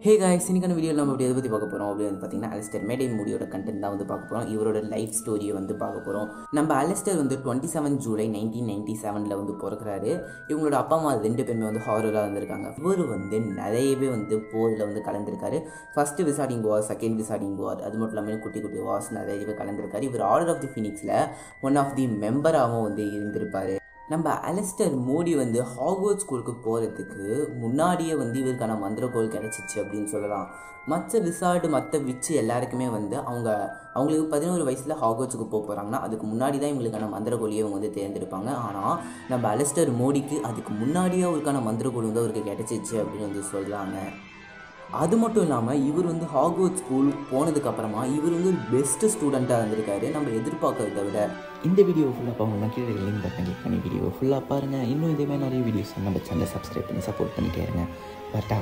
Hey guys, இன்னைக்கான வீடியோவில் நம்ம எதை பற்றி பார்க்க போகிறோம் அப்படின்னு பார்த்தீங்கன்னா அலிஸ்டர் மேடே மூடியோட கண்டென்ட் தான் பார்க்க போகிறோம். இவரோட லைஃப் ஸ்டோரியை பார்க்க போகிறோம். நம்ம அலிஸ்டர் 27 ஜூலை 1997 பிறக்கிறாரு. இவங்களோட அப்பா அம்மா 2 பேருமே ஹாரராக இருந்திருக்காங்க. இவர் நிறையவே போரில் கலந்துருக்காரு. First wizarding war, second wizarding war, அது மட்டும் இல்லாமல் குட்டி குட்டி வார்ஸ் நிறையவே கலந்துருக்காரு. இவர் ஆர்டர் ஆஃப் தி ஃபினிக்ஸில் ஒன் ஆஃப் தி மெம்பராகவும் இருந்திருப்பார். நம்ம அலிஸ்டர் மோடி ஹாக்வர்ட்ஸ் ஸ்கூலுக்கு போகிறதுக்கு முன்னாடியே இவருக்கான மந்திரக்கோள் கிடச்சிச்சு அப்படின்னு சொல்லலாம். மற்ற விச்சு எல்லாருக்குமே அவங்களுக்கு 11 வயசில் ஹாக்வர்ட்ஸுக்கு போகிறாங்கன்னா அதுக்கு முன்னாடி தான் இவங்களுக்கான மந்திரக்கோழியை இவங்க தேர்ந்தெடுப்பாங்க. ஆனால் நம்ம அலிஸ்டர் மோடிக்கு அதுக்கு முன்னாடியே அவருக்கான மந்திரக்கோள் அவருக்கு கிடச்சிச்சு அப்படின்னு சொல்கிறாங்க. அது மட்டும் இல்லாமல் இவர் ஹாக்வர்ட்ஸ் ஸ்கூல் போனதுக்கப்புறமா இவர் ஒரு பெஸ்ட்டு ஸ்டூடெண்ட்டாக இருந்திருக்காரு நம்ம எதிர்பார்க்கறத விட. இந்த வீடியோ ஃபுல்லாக பார்க்கணும்னா கீழே லிங்க் பட்டன் கிளிக் பண்ணி வீடியோ ஃபுல்லாக பாருங்கள். இன்னும் இதே மாதிரி நிறைய வீடியோஸ் நம்ம சேனலை சப்ஸ்கிரைப் பண்ணி சப்போர்ட் பண்ணிட்டே இருங்க. பட்டா